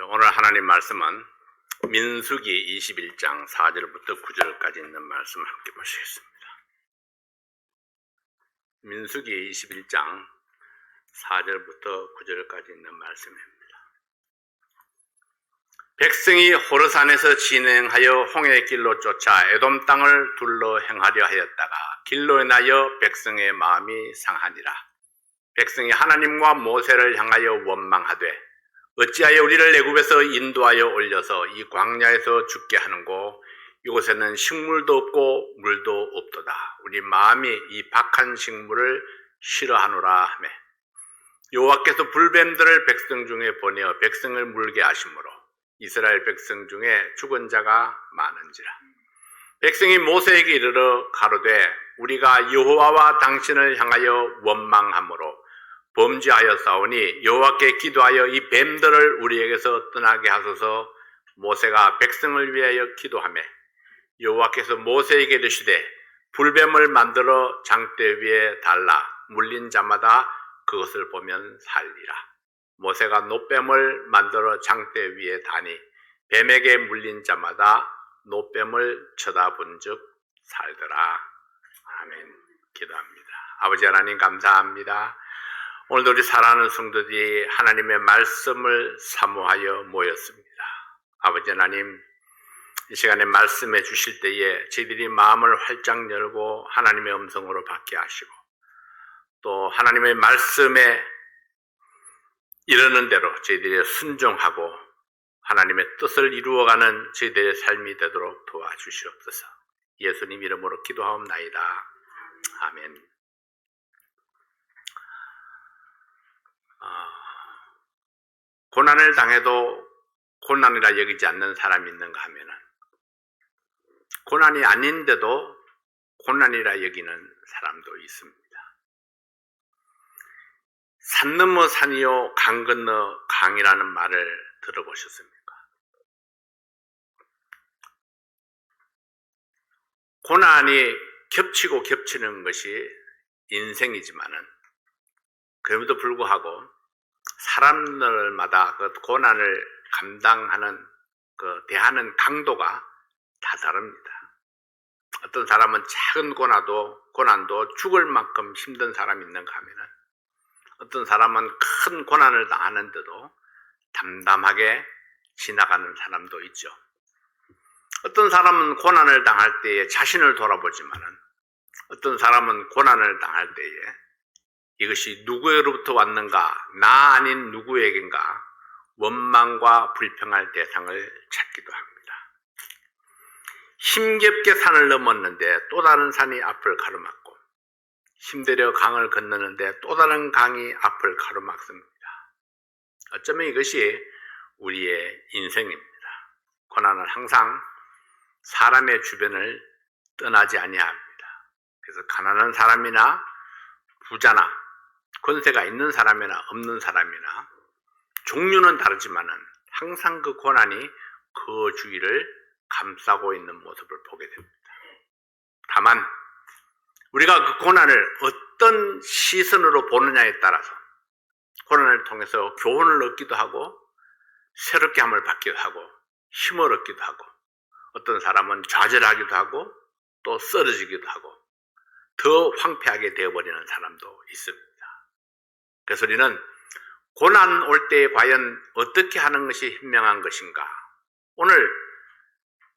오늘 하나님 말씀은 민수기 21장 4절부터 9절까지 있는 말씀 함께 보시겠습니다. 민수기 21장 4절부터 9절까지 있는 말씀입니다. 백성이 호르산에서 진행하여 홍해의 길로 쫓아 에돔 땅을 둘러 행하려 하였다가 길로 인하여 백성의 마음이 상하니라. 백성이 하나님과 모세를 향하여 원망하되 어찌하여 우리를 애굽에서 인도하여 올려서 이 광야에서 죽게 하는고 이곳에는 식물도 없고 물도 없도다. 우리 마음이 이 박한 식물을 싫어하노라 하매 여호와께서 불뱀들을 백성 중에 보내어 백성을 물게 하심으로 이스라엘 백성 중에 죽은 자가 많은지라. 백성이 모세에게 이르러 가로되 우리가 여호와와 당신을 향하여 원망함으로 범죄하였사오니 여호와께 기도하여 이 뱀들을 우리에게서 떠나게 하소서. 모세가 백성을 위하여 기도하매 여호와께서 모세에게 이르시되 불뱀을 만들어 장대 위에 달라 물린 자마다 그것을 보면 살리라. 모세가 노뱀을 만들어 장대 위에 다니 뱀에게 물린 자마다 노뱀을 쳐다본 즉 살더라. 아멘. 기도합니다. 아버지 하나님 감사합니다. 오늘도 우리 사랑하는 성도들이 하나님의 말씀을 사모하여 모였습니다. 아버지 하나님, 이 시간에 말씀해 주실 때에 저희들이 마음을 활짝 열고 하나님의 음성으로 받게 하시고 또 하나님의 말씀에 이르는 대로 저희들이 순종하고 하나님의 뜻을 이루어가는 저희들의 삶이 되도록 도와주시옵소서. 예수님 이름으로 기도하옵나이다. 아멘. 고난을 당해도 고난이라 여기지 않는 사람이 있는가 하면은 고난이 아닌데도 고난이라 여기는 사람도 있습니다. 산 넘어 산이요 강 건너 강이라는 말을 들어보셨습니까? 고난이 겹치고 겹치는 것이 인생이지만은 그럼에도 불구하고 사람들마다 그 고난을 감당하는 대하는 강도가 다 다릅니다. 어떤 사람은 작은 고난도 죽을 만큼 힘든 사람이 있는가 하면은 어떤 사람은 큰 고난을 당하는데도 담담하게 지나가는 사람도 있죠. 어떤 사람은 고난을 당할 때에 자신을 돌아보지만은 어떤 사람은 고난을 당할 때에 이것이 누구로부터 왔는가, 나 아닌 누구에겐가 원망과 불평할 대상을 찾기도 합니다. 힘겹게 산을 넘었는데 또 다른 산이 앞을 가로막고 힘들여 강을 건너는데 또 다른 강이 앞을 가로막습니다. 어쩌면 이것이 우리의 인생입니다. 고난은 항상 사람의 주변을 떠나지 아니합니다. 그래서 가난한 사람이나 부자나 권세가 있는 사람이나 없는 사람이나 종류는 다르지만은 항상 그 고난이 그 주위를 감싸고 있는 모습을 보게 됩니다. 다만 우리가 그 고난을 어떤 시선으로 보느냐에 따라서 고난을 통해서 교훈을 얻기도 하고 새롭게 함을 받기도 하고 힘을 얻기도 하고 어떤 사람은 좌절하기도 하고 또 쓰러지기도 하고 더 황폐하게 되어버리는 사람도 있습니다. 그래서 우리는 고난 올 때 과연 어떻게 하는 것이 현명한 것인가?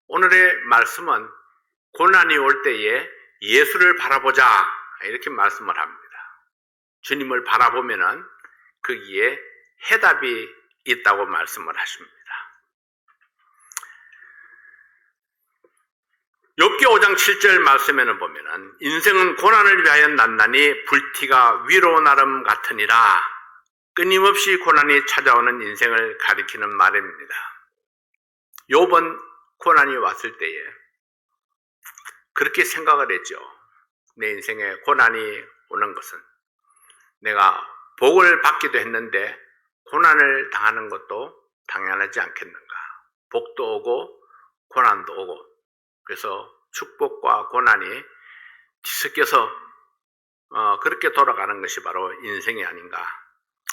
오늘의 말씀은 고난이 올 때에 예수를 바라보자 이렇게 말씀을 합니다. 주님을 바라보면은 거기에 해답이 있다고 말씀을 하십니다. 욥기 5장 7절 말씀에는 보면은 인생은 고난을 위하여 난나니 불티가 위로 나름 같으니라. 끊임없이 고난이 찾아오는 인생을 가리키는 말입니다. 욥은 고난이 왔을 때에 그렇게 생각을 했죠. 내 인생에 고난이 오는 것은 내가 복을 받기도 했는데 고난을 당하는 것도 당연하지 않겠는가. 복도 오고 고난도 오고 그래서 축복과 고난이 뒤섞여서 그렇게 돌아가는 것이 바로 인생이 아닌가.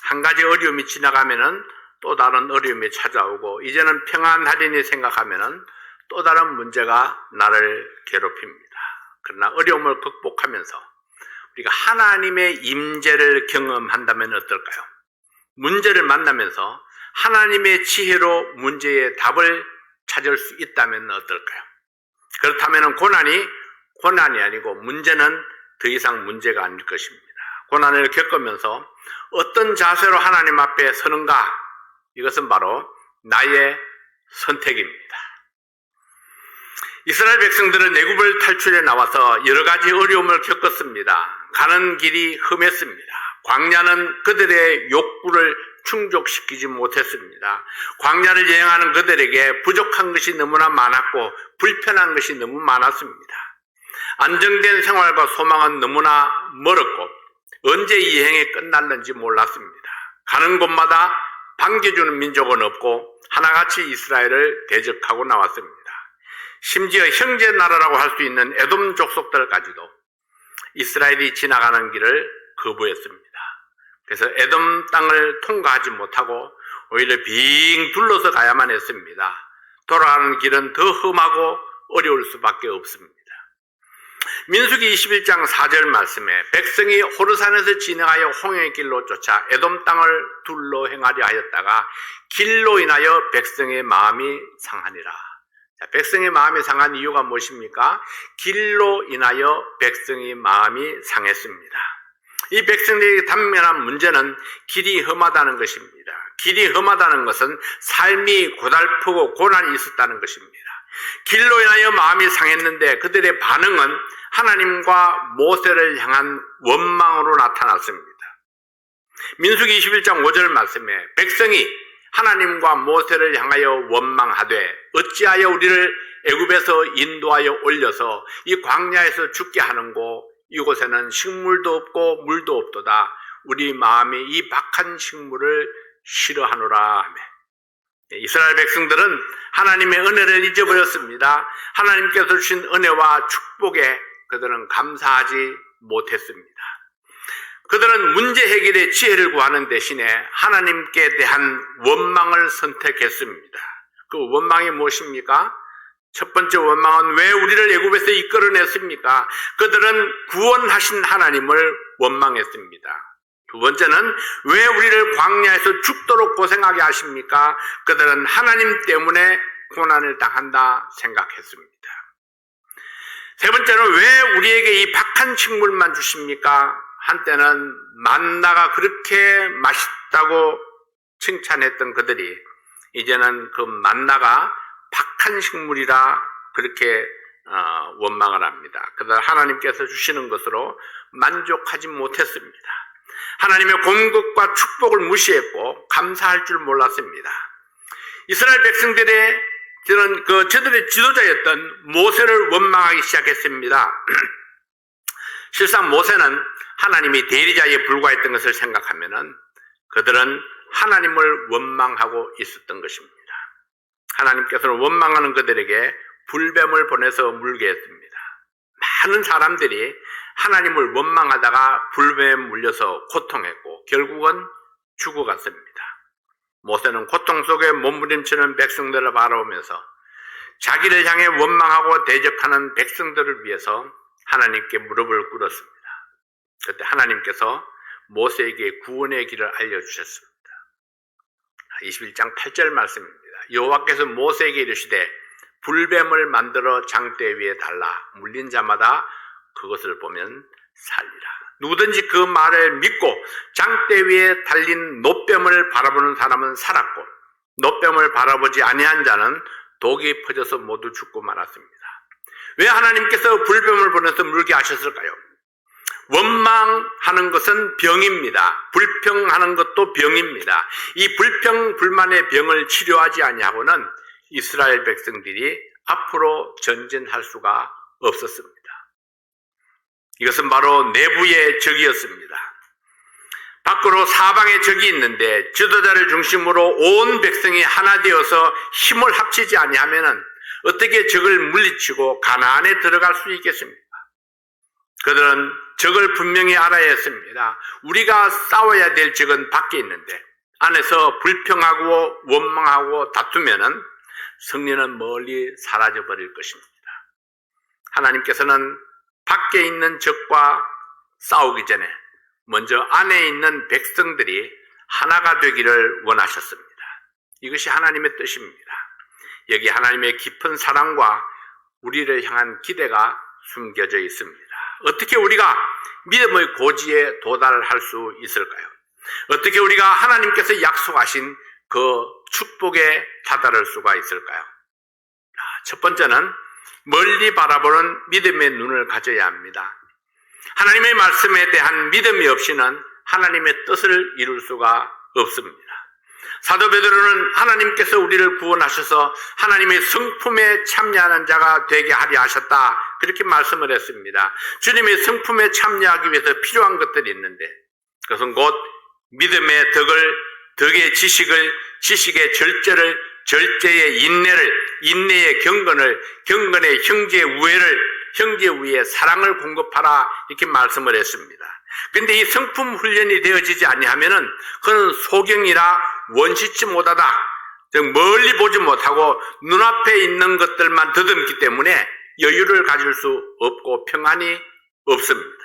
한 가지 어려움이 지나가면은 또 다른 어려움이 찾아오고 이제는 평안하리니 생각하면은 또 다른 문제가 나를 괴롭힙니다. 그러나 어려움을 극복하면서 우리가 하나님의 임재를 경험한다면 어떨까요? 문제를 만나면서 하나님의 지혜로 문제의 답을 찾을 수 있다면 어떨까요? 그렇다면 고난이 아니고 문제는 더 이상 문제가 아닐 것입니다. 고난을 겪으면서 어떤 자세로 하나님 앞에 서는가? 이것은 바로 나의 선택입니다. 이스라엘 백성들은 애굽을 탈출해 나와서 여러 가지 어려움을 겪었습니다. 가는 길이 험했습니다. 광야는 그들의 욕구를 충족시키지 못했습니다. 광야를 여행하는 그들에게 부족한 것이 너무나 많았고 불편한 것이 너무 많았습니다. 안정된 생활과 소망은 너무나 멀었고 언제 이 여행이 끝날는지 몰랐습니다. 가는 곳마다 반겨주는 민족은 없고 하나같이 이스라엘을 대적하고 나왔습니다. 심지어 형제 나라라고 할 수 있는 에돔 족속들까지도 이스라엘이 지나가는 길을 거부했습니다. 그래서 에돔 땅을 통과하지 못하고 오히려 빙 둘러서 가야만 했습니다. 돌아가는 길은 더 험하고 어려울 수밖에 없습니다. 민수기 21장 4절 말씀에 백성이 호르산에서 진행하여 홍해의 길로 쫓아 에돔 땅을 둘러 행하려 하였다가 길로 인하여 백성의 마음이 상하니라. 자, 백성의 마음이 상한 이유가 무엇입니까? 길로 인하여 백성의 마음이 상했습니다. 이 백성들에게 당면한 문제는 길이 험하다는 것입니다. 길이 험하다는 것은 삶이 고달프고 고난이 있었다는 것입니다. 길로 인하여 마음이 상했는데 그들의 반응은 하나님과 모세를 향한 원망으로 나타났습니다. 민수기 21장 5절 말씀에 백성이 하나님과 모세를 향하여 원망하되 어찌하여 우리를 애굽에서 인도하여 올려서 이 광야에서 죽게 하는고 이곳에는 식물도 없고 물도 없도다. 우리 마음이 이 박한 식물을 싫어하노라 하며 이스라엘 백성들은 하나님의 은혜를 잊어버렸습니다. 하나님께서 주신 은혜와 축복에 그들은 감사하지 못했습니다. 그들은 문제 해결의 지혜를 구하는 대신에 하나님께 대한 원망을 선택했습니다. 그 원망이 무엇입니까? 첫 번째 원망은 왜 우리를 애굽에서 이끌어냈습니까? 그들은 구원하신 하나님을 원망했습니다. 두 번째는 왜 우리를 광야에서 죽도록 고생하게 하십니까? 그들은 하나님 때문에 고난을 당한다 생각했습니다. 세 번째는 왜 우리에게 이 박한 식물만 주십니까? 한때는 만나가 그렇게 맛있다고 칭찬했던 그들이 이제는 그 만나가 박한 식물이라 그렇게 원망을 합니다. 그들 하나님께서 주시는 것으로 만족하지 못했습니다. 하나님의 공급과 축복을 무시했고 감사할 줄 몰랐습니다. 이스라엘 백성들의 저들의 지도자였던 모세를 원망하기 시작했습니다. 실상 모세는 하나님이 대리자에 불과했던 것을 생각하면은 그들은 하나님을 원망하고 있었던 것입니다. 하나님께서는 원망하는 그들에게 불뱀을 보내서 물게 했습니다. 많은 사람들이 하나님을 원망하다가 불뱀에 물려서 고통했고 결국은 죽어갔습니다. 모세는 고통 속에 몸부림치는 백성들을 바라보면서 자기를 향해 원망하고 대적하는 백성들을 위해서 하나님께 무릎을 꿇었습니다. 그때 하나님께서 모세에게 구원의 길을 알려주셨습니다. 21장 8절 말씀입니다. 여호와께서 모세에게 이르시되 불뱀을 만들어 장대 위에 달라 물린 자마다 그것을 보면 살리라. 누구든지 그 말을 믿고 장대 위에 달린 노뱀을 바라보는 사람은 살았고 노뱀을 바라보지 아니한 자는 독이 퍼져서 모두 죽고 말았습니다. 왜 하나님께서 불뱀을 보내서 물게 하셨을까요? 원망하는 것은 병입니다. 불평하는 것도 병입니다. 이 불평, 불만의 병을 치료하지 아니하고는 이스라엘 백성들이 앞으로 전진할 수가 없었습니다. 이것은 바로 내부의 적이었습니다. 밖으로 사방에 적이 있는데 지도자를 중심으로 온 백성이 하나 되어서 힘을 합치지 아니하면은 어떻게 적을 물리치고 가나안에 들어갈 수 있겠습니까? 그들은 적을 분명히 알아야 했습니다. 우리가 싸워야 될 적은 밖에 있는데 안에서 불평하고 원망하고 다투면은 승리는 멀리 사라져 버릴 것입니다. 하나님께서는 밖에 있는 적과 싸우기 전에 먼저 안에 있는 백성들이 하나가 되기를 원하셨습니다. 이것이 하나님의 뜻입니다. 여기 하나님의 깊은 사랑과 우리를 향한 기대가 숨겨져 있습니다. 어떻게 우리가 믿음의 고지에 도달할 수 있을까요? 어떻게 우리가 하나님께서 약속하신 그 축복에 다다를 수가 있을까요? 첫 번째는 멀리 바라보는 믿음의 눈을 가져야 합니다. 하나님의 말씀에 대한 믿음이 없이는 하나님의 뜻을 이룰 수가 없습니다. 사도 베드로는 하나님께서 우리를 구원하셔서 하나님의 성품에 참여하는 자가 되게 하려 하셨다, 그렇게 말씀을 했습니다. 주님의 성품에 참여하기 위해서 필요한 것들이 있는데 그것은 곧 믿음의 덕의 지식을, 지식의 절제를, 절제의 인내를, 인내의 경건을, 경건의 형제 우애를, 형제 우애의 사랑을 공급하라, 이렇게 말씀을 했습니다. 근데 이 성품 훈련이 되어지지 아니하면은 그는 소경이라 원시치 못하다, 즉 멀리 보지 못하고 눈앞에 있는 것들만 더듬기 때문에 여유를 가질 수 없고 평안이 없습니다.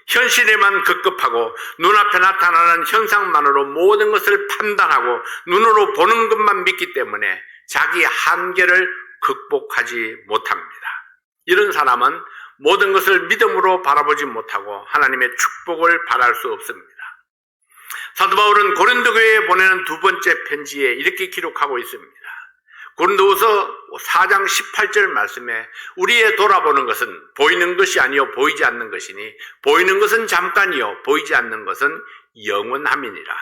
현실에만 급급하고 눈앞에 나타나는 현상만으로 모든 것을 판단하고 눈으로 보는 것만 믿기 때문에 자기 한계를 극복하지 못합니다. 이런 사람은 모든 것을 믿음으로 바라보지 못하고 하나님의 축복을 바랄 수 없습니다. 사도 바울은 고린도 교회에 보내는 두 번째 편지에 이렇게 기록하고 있습니다. 고린도후서 4장 18절 말씀에 우리의 돌아보는 것은 보이는 것이 아니요 보이지 않는 것이니 보이는 것은 잠깐이요 보이지 않는 것은 영원함이니라.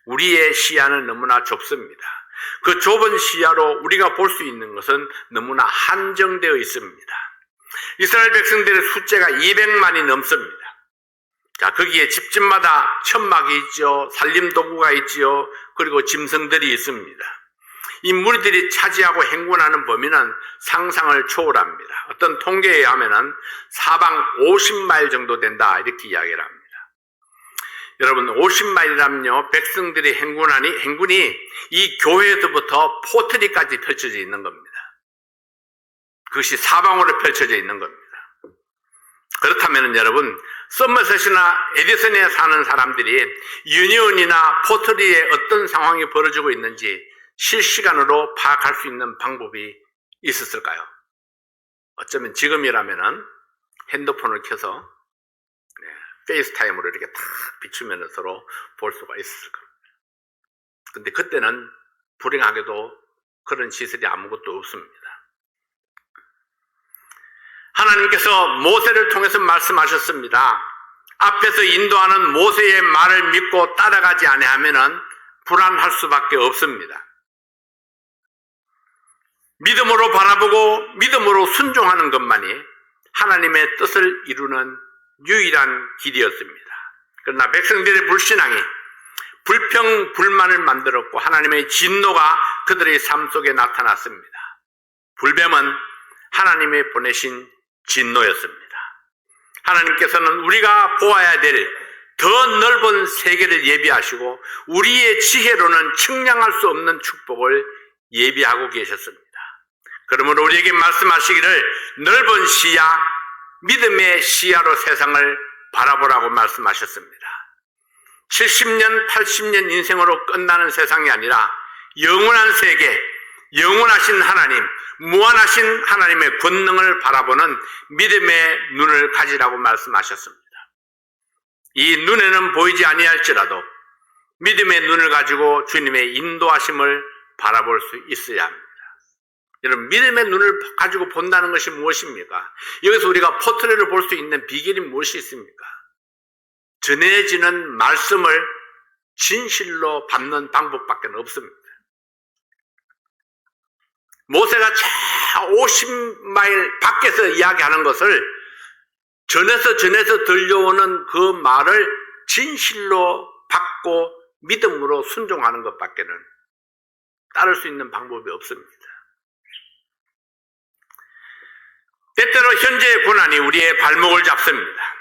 우리의 시야는 너무나 좁습니다. 그 좁은 시야로 우리가 볼 수 있는 것은 너무나 한정되어 있습니다. 이스라엘 백성들의 숫자가 200만이 넘습니다. 자, 거기에 집집마다 천막이 있죠, 살림도구가 있지요, 그리고 짐승들이 있습니다. 이 무리들이 차지하고 행군하는 범위는 상상을 초월합니다. 어떤 통계에 의하면 사방 50마일 정도 된다, 이렇게 이야기를 합니다. 여러분, 50마일이라면요 백성들이 행군이 이 교회에서부터 포트리까지 펼쳐져 있는 겁니다. 그것이 사방으로 펼쳐져 있는 겁니다. 그렇다면 여러분, 서머셋이나 에디슨에 사는 사람들이 유니온이나 포트리에 어떤 상황이 벌어지고 있는지 실시간으로 파악할 수 있는 방법이 있었을까요? 어쩌면 지금이라면은 핸드폰을 켜서 페이스타임으로 이렇게 탁 비추면 서로 볼 수가 있었을 겁니다. 근데 그때는 불행하게도 그런 시설이 아무것도 없습니다. 하나님께서 모세를 통해서 말씀하셨습니다. 앞에서 인도하는 모세의 말을 믿고 따라가지 아니하면은 불안할 수밖에 없습니다. 믿음으로 바라보고 믿음으로 순종하는 것만이 하나님의 뜻을 이루는 유일한 길이었습니다. 그러나 백성들의 불신앙이 불평, 불만을 만들었고 하나님의 진노가 그들의 삶 속에 나타났습니다. 불뱀은 하나님의 보내신 진노였습니다. 하나님께서는 우리가 보아야 될 더 넓은 세계를 예비하시고 우리의 지혜로는 측량할 수 없는 축복을 예비하고 계셨습니다. 그러므로 우리에게 말씀하시기를 넓은 시야, 믿음의 시야로 세상을 바라보라고 말씀하셨습니다. 70년, 80년 인생으로 끝나는 세상이 아니라 영원한 세계, 영원하신 하나님, 무한하신 하나님의 권능을 바라보는 믿음의 눈을 가지라고 말씀하셨습니다. 이 눈에는 보이지 아니할지라도 믿음의 눈을 가지고 주님의 인도하심을 바라볼 수 있어야 합니다. 여러분, 믿음의 눈을 가지고 본다는 것이 무엇입니까? 여기서 우리가 포트레를 볼 수 있는 비결이 무엇이 있습니까? 전해지는 말씀을 진실로 받는 방법밖에 없습니다. 모세가 저 50마일 밖에서 이야기하는 것을 전해서 들려오는 그 말을 진실로 받고 믿음으로 순종하는 것밖에는 따를 수 있는 방법이 없습니다. 때때로 현재의 고난이 우리의 발목을 잡습니다.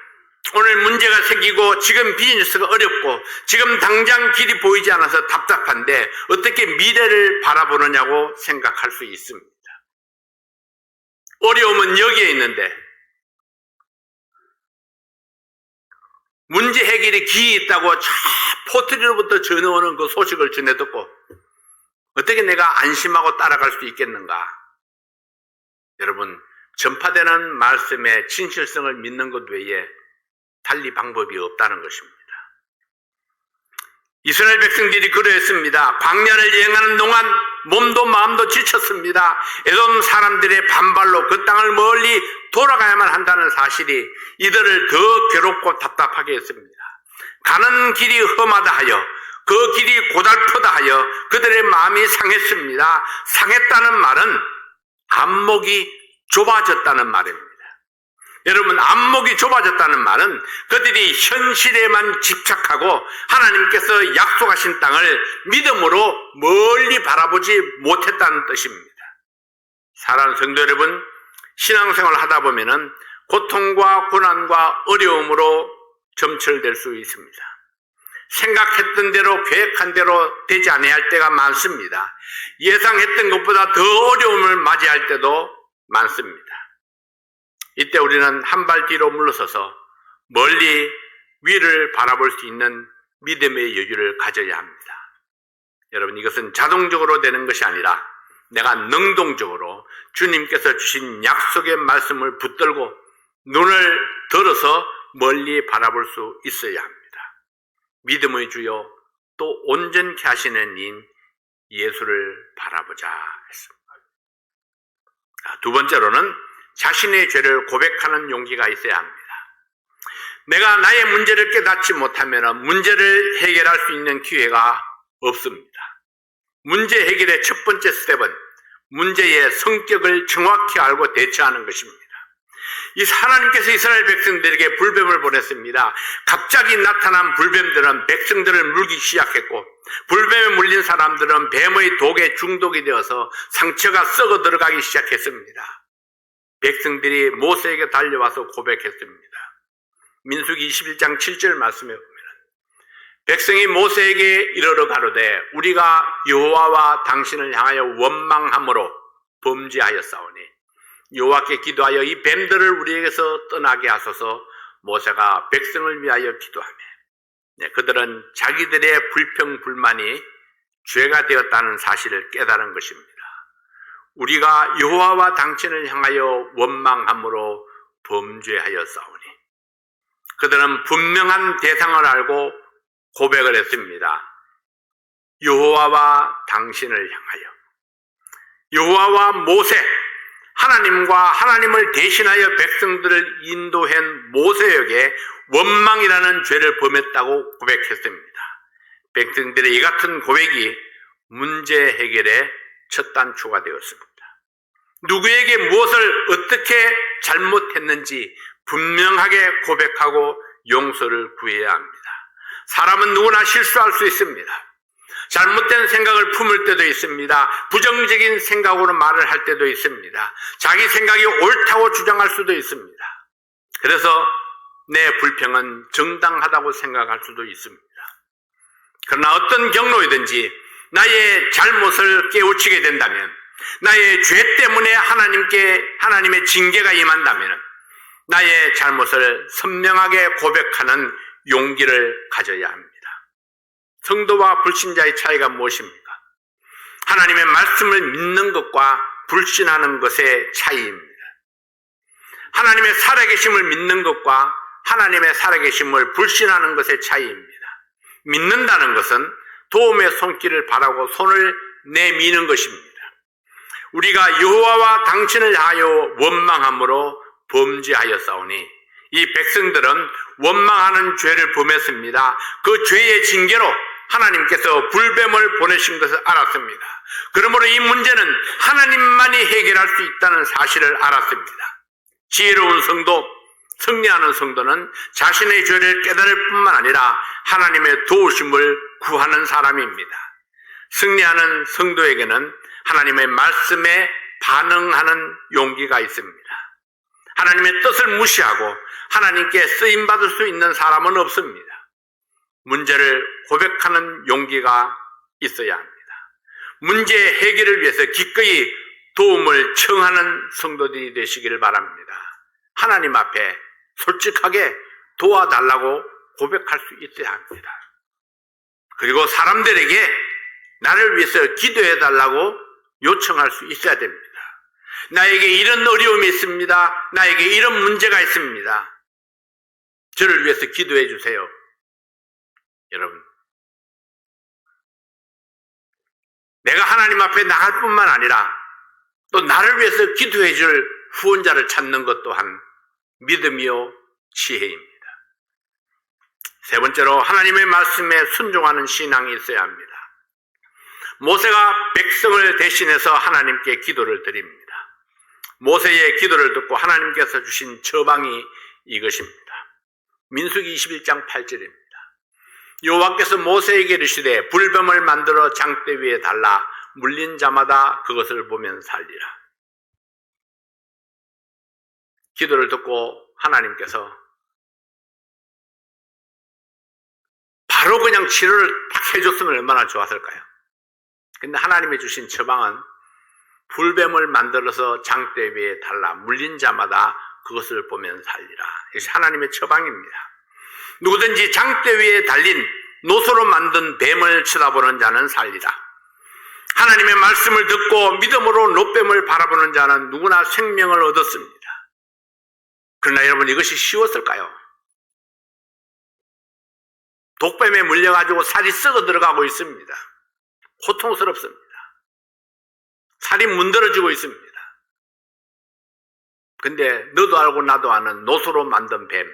오늘 문제가 생기고 지금 비즈니스가 어렵고 지금 당장 길이 보이지 않아서 답답한데 어떻게 미래를 바라보느냐고 생각할 수 있습니다. 어려움은 여기에 있는데 문제 해결에 기이 있다고 저 포트리로부터 전해오는 그 소식을 전해 듣고 어떻게 내가 안심하고 따라갈 수 있겠는가? 여러분, 전파되는 말씀의 진실성을 믿는 것 외에 달리 방법이 없다는 것입니다. 이스라엘 백성들이 그러했습니다. 광야를 여행하는 동안 몸도 마음도 지쳤습니다. 에돔 사람들의 반발로 그 땅을 멀리 돌아가야만 한다는 사실이 이들을 더 괴롭고 답답하게 했습니다. 가는 길이 험하다 하여 그 길이 고달프다 하여 그들의 마음이 상했습니다. 상했다는 말은 안목이 좁아졌다는 말입니다. 여러분, 안목이 좁아졌다는 말은 그들이 현실에만 집착하고 하나님께서 약속하신 땅을 믿음으로 멀리 바라보지 못했다는 뜻입니다. 사랑하는 성도 여러분, 신앙생활을 하다 보면은 고통과 고난과 어려움으로 점철될 수 있습니다. 생각했던 대로 계획한 대로 되지 아니할 때가 많습니다. 예상했던 것보다 더 어려움을 맞이할 때도 많습니다. 이때 우리는 한 발 뒤로 물러서서 멀리 위를 바라볼 수 있는 믿음의 여유를 가져야 합니다. 여러분, 이것은 자동적으로 되는 것이 아니라 내가 능동적으로 주님께서 주신 약속의 말씀을 붙들고 눈을 들어서 멀리 바라볼 수 있어야 합니다. 믿음의 주요 또 온전케 하시는 이인 예수를 바라보자 했습니다. 두 번째로는 자신의 죄를 고백하는 용기가 있어야 합니다. 내가 나의 문제를 깨닫지 못하면 문제를 해결할 수 있는 기회가 없습니다. 문제 해결의 첫 번째 스텝은 문제의 성격을 정확히 알고 대처하는 것입니다. 이 하나님께서 이스라엘 백성들에게 불뱀을 보냈습니다. 갑자기 나타난 불뱀들은 백성들을 물기 시작했고 불뱀에 물린 사람들은 뱀의 독에 중독이 되어서 상처가 썩어 들어가기 시작했습니다. 백성들이 모세에게 달려와서 고백했습니다. 민수기 21장 7절 말씀에 보면 백성이 모세에게 이르러 가로되 우리가 여호와와 당신을 향하여 원망함으로 범죄하였사오니 여호와께 기도하여 이 뱀들을 우리에게서 떠나게 하소서. 모세가 백성을 위하여 기도하며 그들은 자기들의 불평불만이 죄가 되었다는 사실을 깨달은 것입니다. 우리가 여호와와 당신을 향하여 원망함으로 범죄하였사오니 그들은 분명한 대상을 알고 고백을 했습니다. 여호와와 당신을 향하여. 여호와와 모세, 하나님과 하나님을 대신하여 백성들을 인도한 모세에게 원망이라는 죄를 범했다고 고백했습니다. 백성들의 이 같은 고백이 문제 해결의 첫 단추가 되었습니다. 누구에게 무엇을 어떻게 잘못했는지 분명하게 고백하고 용서를 구해야 합니다. 사람은 누구나 실수할 수 있습니다. 잘못된 생각을 품을 때도 있습니다. 부정적인 생각으로 말을 할 때도 있습니다. 자기 생각이 옳다고 주장할 수도 있습니다. 그래서 내 불평은 정당하다고 생각할 수도 있습니다. 그러나 어떤 경로이든지 나의 잘못을 깨우치게 된다면, 나의 죄 때문에 하나님의 징계가 임한다면 나의 잘못을 선명하게 고백하는 용기를 가져야 합니다. 성도와 불신자의 차이가 무엇입니까? 하나님의 말씀을 믿는 것과 불신하는 것의 차이입니다. 하나님의 살아계심을 믿는 것과 하나님의 살아계심을 불신하는 것의 차이입니다. 믿는다는 것은 도움의 손길을 바라고 손을 내미는 것입니다. 우리가 여호와와 당신을 향하여 원망함으로 범죄하였사오니 이 백성들은 원망하는 죄를 범했습니다. 그 죄의 징계로 하나님께서 불뱀을 보내신 것을 알았습니다. 그러므로 이 문제는 하나님만이 해결할 수 있다는 사실을 알았습니다. 지혜로운 성도, 승리하는 성도는 자신의 죄를 깨달을 뿐만 아니라 하나님의 도우심을 구하는 사람입니다. 승리하는 성도에게는 하나님의 말씀에 반응하는 용기가 있습니다. 하나님의 뜻을 무시하고 하나님께 쓰임받을 수 있는 사람은 없습니다. 문제를 고백하는 용기가 있어야 합니다. 문제 해결을 위해서 기꺼이 도움을 청하는 성도들이 되시기를 바랍니다. 하나님 앞에 솔직하게 도와달라고 고백할 수 있어야 합니다. 그리고 사람들에게 나를 위해서 기도해달라고 요청할 수 있어야 됩니다. 나에게 이런 어려움이 있습니다. 나에게 이런 문제가 있습니다. 저를 위해서 기도해 주세요. 여러분, 내가 하나님 앞에 나갈 뿐만 아니라 또 나를 위해서 기도해 줄 후원자를 찾는 것 또한 믿음이요 지혜입니다. 세 번째로 하나님의 말씀에 순종하는 신앙이 있어야 합니다. 모세가 백성을 대신해서 하나님께 기도를 드립니다. 모세의 기도를 듣고 하나님께서 주신 처방이 이것입니다. 민수기 21장 8절입니다. 여호와께서 모세에게 이르시되 불뱀을 만들어 장대 위에 달라 물린 자마다 그것을 보면 살리라. 기도를 듣고 하나님께서 바로 그냥 치료를 딱 해줬으면 얼마나 좋았을까요? 근데 하나님이 주신 처방은 불뱀을 만들어서 장대 위에 달라 물린 자마다 그것을 보면 살리라. 이것이 하나님의 처방입니다. 누구든지 장대 위에 달린 노소로 만든 뱀을 쳐다보는 자는 살리라. 하나님의 말씀을 듣고 믿음으로 노뱀을 바라보는 자는 누구나 생명을 얻었습니다. 그러나 여러분, 이것이 쉬웠을까요? 독뱀에 물려가지고 살이 썩어 들어가고 있습니다. 고통스럽습니다. 살이 문드러지고 있습니다. 근데 너도 알고 나도 아는 노소로 만든 뱀,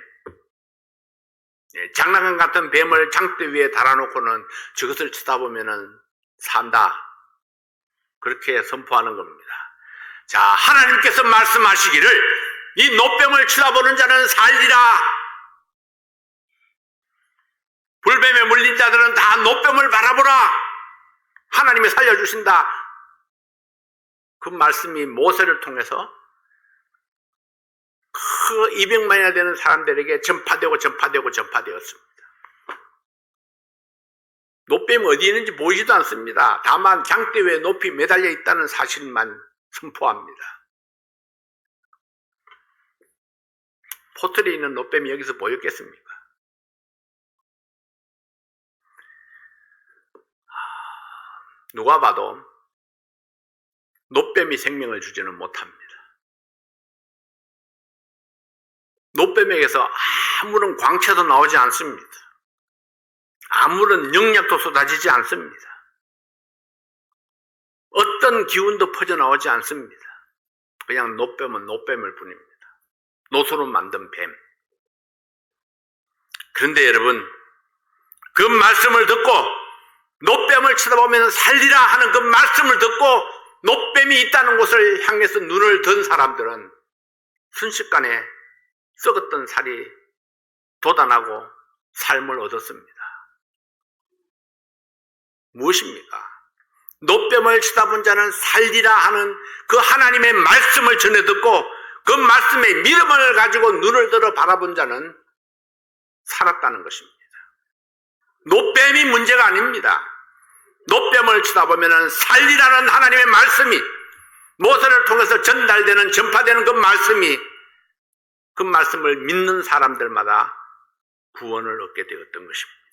장난감 같은 뱀을 장대 위에 달아놓고는 저것을 쳐다보면은 산다, 그렇게 선포하는 겁니다. 자, 하나님께서 말씀하시기를 이 노뱀을 쳐다보는 자는 살리라. 불뱀에 물린 자들은 다 노뱀을 바라보라. 하나님이 살려주신다. 그 말씀이 모세를 통해서 그 200만이나 되는 사람들에게 전파되었습니다. 노뱀이 어디 있는지 보이지도 않습니다. 다만 장대 위에 높이 매달려 있다는 사실만 선포합니다. 포털에 있는 노뱀이 여기서 보였겠습니까? 누가 봐도 노뱀이 생명을 주지는 못합니다. 노뱀에게서 아무런 광채도 나오지 않습니다. 아무런 영약도 쏟아지지 않습니다. 어떤 기운도 퍼져나오지 않습니다. 그냥 노뱀은 노뱀일 뿐입니다. 노소로 만든 뱀. 그런데 여러분, 그 말씀을 듣고 노뱀을 쳐다보면 살리라 하는 그 말씀을 듣고 노뱀이 있다는 곳을 향해서 눈을 든 사람들은 순식간에 썩었던 살이 돋아나고 삶을 얻었습니다. 무엇입니까? 노뱀을 쳐다본 자는 살리라 하는 그 하나님의 말씀을 전해 듣고 그 말씀에 믿음을 가지고 눈을 들어 바라본 자는 살았다는 것입니다. 노뱀이 문제가 아닙니다. 노뱀을 쳐다보면 살리라는 하나님의 말씀이 모세를 통해서 전달되는, 전파되는 그 말씀을 믿는 사람들마다 구원을 얻게 되었던 것입니다.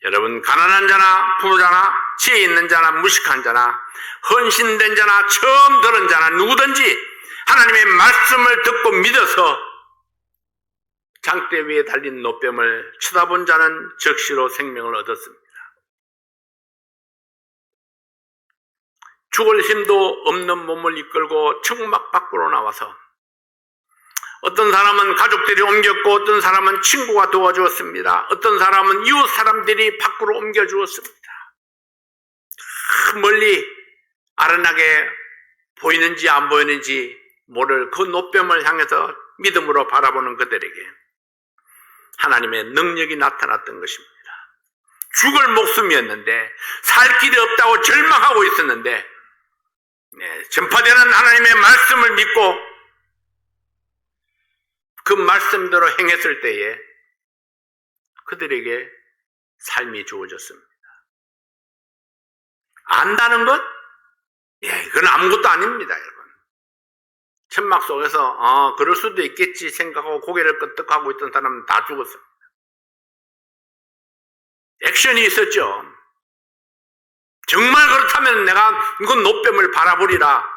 여러분, 가난한 자나 부자나 지혜 있는 자나 무식한 자나 헌신된 자나 처음 들은 자나 누구든지 하나님의 말씀을 듣고 믿어서 장대 위에 달린 노뱀을 쳐다본 자는 즉시로 생명을 얻었습니다. 죽을 힘도 없는 몸을 이끌고 천막 밖으로 나와서 어떤 사람은 가족들이 옮겼고 어떤 사람은 친구가 도와주었습니다. 어떤 사람은 이웃 사람들이 밖으로 옮겨주었습니다. 멀리 아련하게 보이는지 안 보이는지 모를 그 노뱀을 향해서 믿음으로 바라보는 그들에게 하나님의 능력이 나타났던 것입니다. 죽을 목숨이었는데, 살 길이 없다고 절망하고 있었는데, 전파되는 하나님의 말씀을 믿고 그 말씀대로 행했을 때에 그들에게 삶이 주어졌습니다. 안다는 것? 그건 아무것도 아닙니다, 여러분. 천막 속에서 그럴 수도 있겠지 생각하고 고개를 끄덕하고 있던 사람은 다 죽었습니다. 액션이 있었죠. 정말 그렇다면 내가 이건 노뱀을 바라보리라.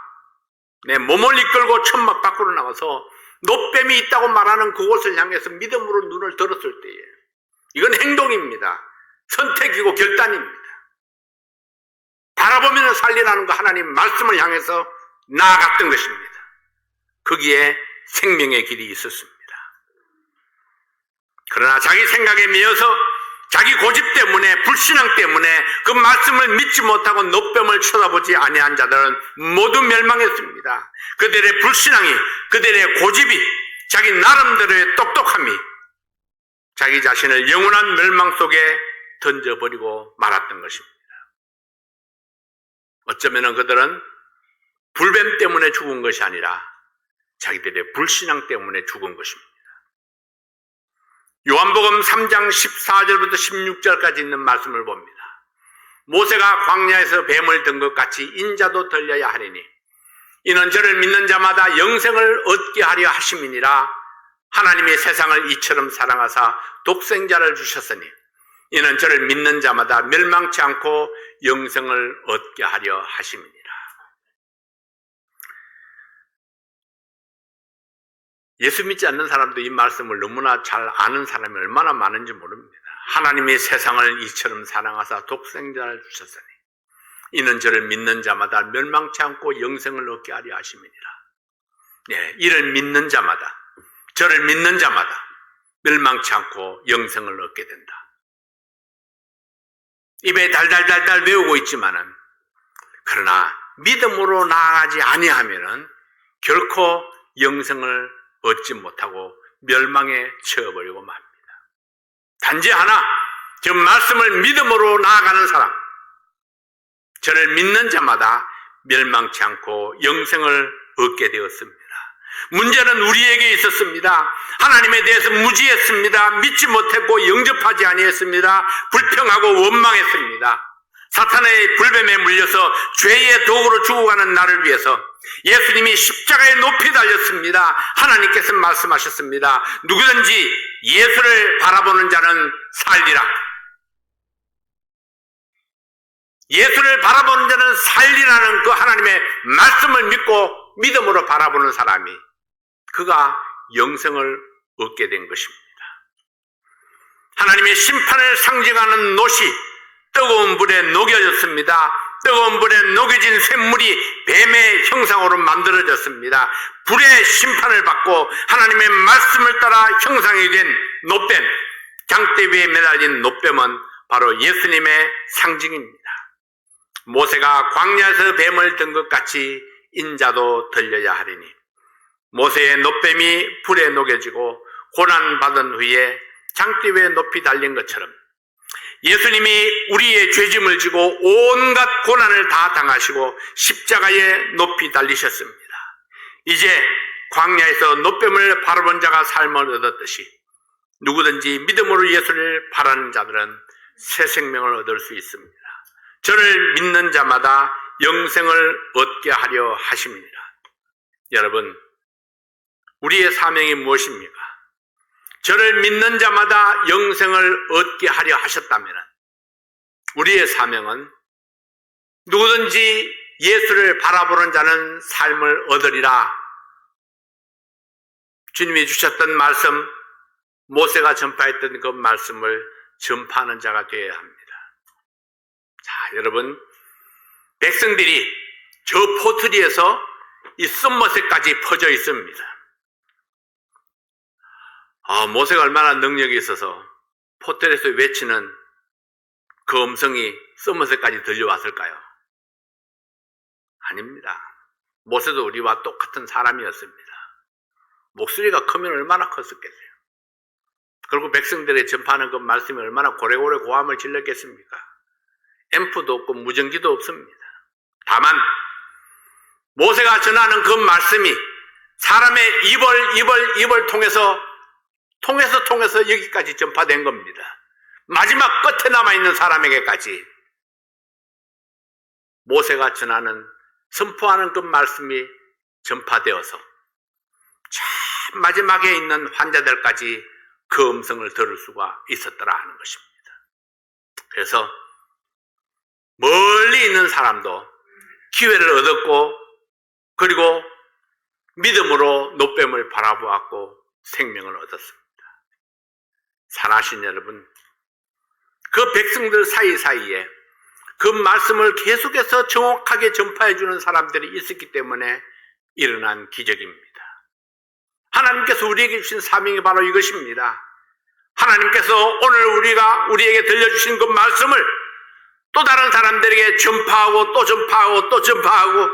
내 몸을 이끌고 천막 밖으로 나가서 노뱀이 있다고 말하는 그곳을 향해서 믿음으로 눈을 들었을 때에 이건 행동입니다. 선택이고 결단입니다. 바라보면서 살리라는 거 하나님 말씀을 향해서 나아갔던 것입니다. 거기에 생명의 길이 있었습니다. 그러나 자기 생각에 매여서 자기 고집 때문에 불신앙 때문에 그 말씀을 믿지 못하고 노뱀을 쳐다보지 아니한 자들은 모두 멸망했습니다. 그들의 불신앙이, 그들의 고집이, 자기 나름대로의 똑똑함이 자기 자신을 영원한 멸망 속에 던져버리고 말았던 것입니다. 어쩌면 그들은 불뱀 때문에 죽은 것이 아니라 자기들의 불신앙 때문에 죽은 것입니다. 요한복음 3장 14절부터 16절까지 있는 말씀을 봅니다. 모세가 광야에서 뱀을 든 것 같이 인자도 들려야 하리니 이는 저를 믿는 자마다 영생을 얻게 하려 하심이니라. 하나님이 세상을 이처럼 사랑하사 독생자를 주셨으니 이는 저를 믿는 자마다 멸망치 않고 영생을 얻게 하려 하심이니라. 예수 믿지 않는 사람도 이 말씀을 너무나 잘 아는 사람이 얼마나 많은지 모릅니다. 하나님이 세상을 이처럼 사랑하사 독생자를 주셨으니 이는 저를 믿는 자마다 멸망치 않고 영생을 얻게 하려 하심이니라. 이를 믿는 자마다, 저를 믿는 자마다 멸망치 않고 영생을 얻게 된다. 입에 달달달달 외우고 있지만은 그러나 믿음으로 나아가지 아니하면은 결코 영생을 얻지 못하고 멸망에 처해버리고 맙니다. 단지 하나, 저 말씀을 믿음으로 나아가는 사람, 저를 믿는 자마다 멸망치 않고 영생을 얻게 되었습니다. 문제는 우리에게 있었습니다. 하나님에 대해서 무지했습니다. 믿지 못했고 영접하지 아니했습니다. 불평하고 원망했습니다. 사탄의 불뱀에 물려서 죄의 도구로 죽어가는 나를 위해서 예수님이 십자가에 높이 달렸습니다. 하나님께서 말씀하셨습니다. 누구든지 예수를 바라보는 자는 살리라. 예수를 바라보는 자는 살리라는 그 하나님의 말씀을 믿고 믿음으로 바라보는 사람이 그가 영생을 얻게 된 것입니다. 하나님의 심판을 상징하는 놋이 뜨거운 불에 녹여졌습니다. 뜨거운 불에 녹여진 샘물이 뱀의 형상으로 만들어졌습니다. 불의 심판을 받고 하나님의 말씀을 따라 형상이 된 놋뱀, 장대 위에 매달린 놋뱀은 바로 예수님의 상징입니다. 모세가 광야에서 뱀을 든 것 같이 인자도 들려야 하리니 모세의 놋뱀이 불에 녹여지고 고난받은 후에 장대 위에 높이 달린 것처럼 예수님이 우리의 죄짐을 지고 온갖 고난을 다 당하시고 십자가에 높이 달리셨습니다. 이제 광야에서 놋뱀을 바라본 자가 삶을 얻었듯이 누구든지 믿음으로 예수를 바라는 자들은 새 생명을 얻을 수 있습니다. 저를 믿는 자마다 영생을 얻게 하려 하십니다. 여러분, 우리의 사명이 무엇입니까? 저를 믿는 자마다 영생을 얻게 하려 하셨다면 우리의 사명은 누구든지 예수를 바라보는 자는 삶을 얻으리라. 주님이 주셨던 말씀, 모세가 전파했던 그 말씀을 전파하는 자가 되어야 합니다. 자, 여러분, 백성들이 저 포트리에서 이 썸머셋까지 퍼져 있습니다. 모세가 얼마나 능력이 있어서 포트리에서 외치는 그 음성이 썸머셋까지 들려왔을까요? 아닙니다. 모세도 우리와 똑같은 사람이었습니다. 목소리가 크면 얼마나 컸었겠어요. 그리고 백성들의 전파하는 그 말씀이 얼마나 고래고래 고함을 질렀겠습니까? 앰프도 없고 무전기도 없습니다. 다만 모세가 전하는 그 말씀이 사람의 입을 통해서 여기까지 전파된 겁니다. 마지막 끝에 남아있는 사람에게까지 모세가 선포하는 그 말씀이 전파되어서 참 마지막에 있는 환자들까지 그 음성을 들을 수가 있었더라 하는 것입니다. 그래서 멀리 있는 사람도 기회를 얻었고, 그리고 믿음으로 노뱀을 바라보았고 생명을 얻었습니다. 사랑하신 여러분, 그 백성들 사이사이에 그 말씀을 계속해서 정확하게 전파해주는 사람들이 있었기 때문에 일어난 기적입니다. 하나님께서 우리에게 주신 사명이 바로 이것입니다. 하나님께서 오늘 우리에게 들려주신 그 말씀을 또 다른 사람들에게 전파하고 또 전파하고 또 전파하고,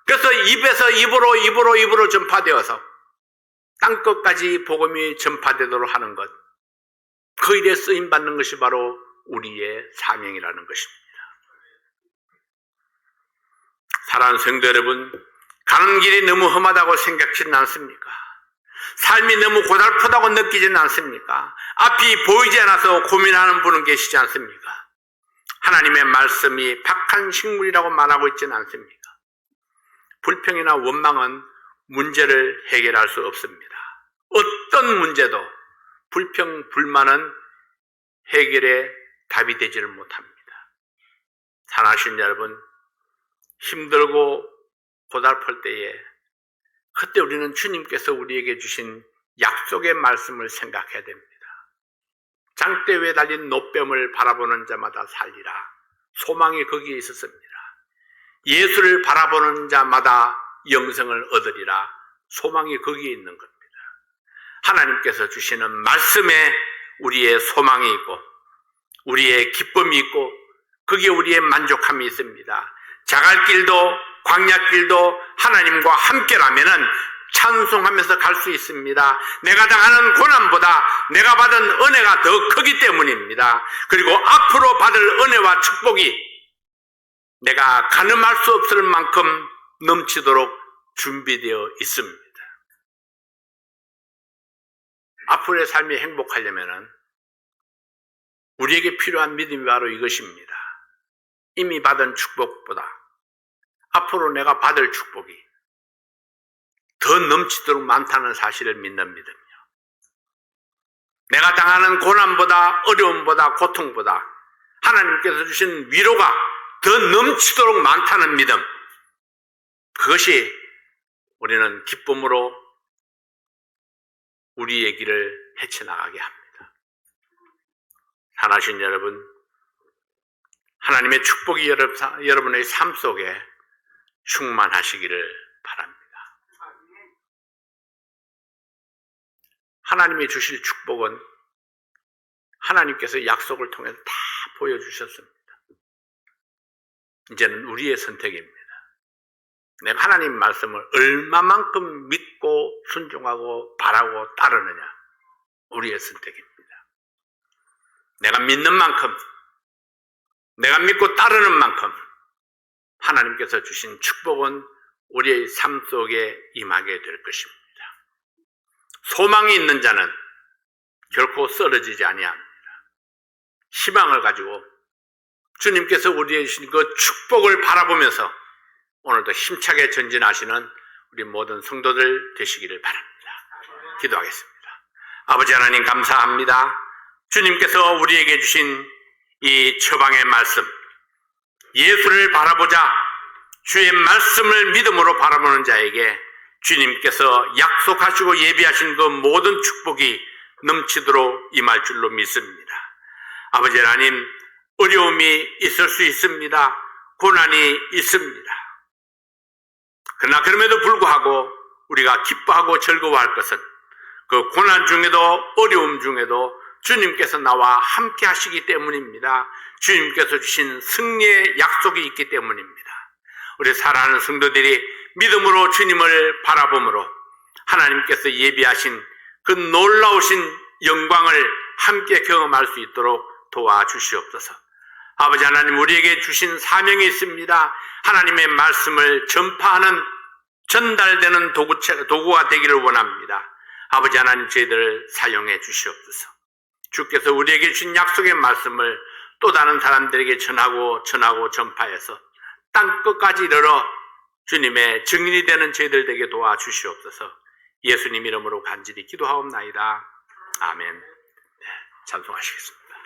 그래서 입에서 입으로 전파되어서 땅끝까지 복음이 전파되도록 하는 것, 그 일에 쓰임받는 것이 바로 우리의 사명이라는 것입니다. 사랑하는 성도 여러분, 가는 길이 너무 험하다고 생각지는 않습니까? 삶이 너무 고달프다고 느끼지는 않습니까? 앞이 보이지 않아서 고민하는 분은 계시지 않습니까? 하나님의 말씀이 박한 식물이라고 말하고 있지는 않습니까? 불평이나 원망은 문제를 해결할 수 없습니다. 어떤 문제도 불평, 불만은 해결의 답이 되지를 못합니다. 사랑하신 여러분, 힘들고 고달플 때에 그때 우리는 주님께서 우리에게 주신 약속의 말씀을 생각해야 됩니다. 장대 위에 달린 노뱀을 바라보는 자마다 살리라. 소망이 거기에 있었습니다. 예수를 바라보는 자마다 영생을 얻으리라. 소망이 거기에 있는 겁니다. 하나님께서 주시는 말씀에 우리의 소망이 있고 우리의 기쁨이 있고 거기에 우리의 만족함이 있습니다. 자갈길도 광야길도 하나님과 함께라면은 찬송하면서 갈 수 있습니다. 내가 당하는 고난보다 내가 받은 은혜가 더 크기 때문입니다. 그리고 앞으로 받을 은혜와 축복이 내가 가늠할 수 없을 만큼 넘치도록 준비되어 있습니다. 앞으로의 삶이 행복하려면은 우리에게 필요한 믿음이 바로 이것입니다. 이미 받은 축복보다 앞으로 내가 받을 축복이 더 넘치도록 많다는 사실을 믿는 믿음이요. 내가 당하는 고난보다, 어려움보다, 고통보다 하나님께서 주신 위로가 더 넘치도록 많다는 믿음, 그것이 우리는 기쁨으로 우리의 길을 헤쳐나가게 합니다. 사랑하신 여러분, 하나님의 축복이 여러분의 삶 속에 충만하시기를 바랍니다. 하나님이 주실 축복은 하나님께서 약속을 통해서 다 보여주셨습니다. 이제는 우리의 선택입니다. 내가 하나님 말씀을 얼마만큼 믿고 순종하고 바라고 따르느냐, 우리의 선택입니다. 내가 믿는 만큼, 내가 믿고 따르는 만큼 하나님께서 주신 축복은 우리의 삶 속에 임하게 될 것입니다. 소망이 있는 자는 결코 쓰러지지 아니합니다. 희망을 가지고 주님께서 우리에게 주신 그 축복을 바라보면서 오늘도 힘차게 전진하시는 우리 모든 성도들 되시기를 바랍니다. 기도하겠습니다. 아버지 하나님 감사합니다. 주님께서 우리에게 주신 이 처방의 말씀, 예수를 바라보자, 주의 말씀을 믿음으로 바라보는 자에게 주님께서 약속하시고 예비하신 그 모든 축복이 넘치도록 임할 줄로 믿습니다. 아버지 하나님, 어려움이 있을 수 있습니다. 고난이 있습니다. 그러나 그럼에도 불구하고 우리가 기뻐하고 즐거워할 것은 그 고난 중에도 어려움 중에도 주님께서 나와 함께 하시기 때문입니다. 주님께서 주신 승리의 약속이 있기 때문입니다. 우리 사랑하는 성도들이 믿음으로 주님을 바라봄으로 하나님께서 예비하신 그 놀라우신 영광을 함께 경험할 수 있도록 도와주시옵소서. 아버지 하나님, 우리에게 주신 사명이 있습니다. 하나님의 말씀을 전파하는 전달되는 도구가 되기를 원합니다. 아버지 하나님, 저희들을 사용해 주시옵소서. 주께서 우리에게 주신 약속의 말씀을 또 다른 사람들에게 전하고 전파해서 땅 끝까지 이르러 주님의 증인이 되는 저희들 되게 도와주시옵소서. 예수님 이름으로 간절히 기도하옵나이다. 아멘. 네, 찬송하시겠습니다.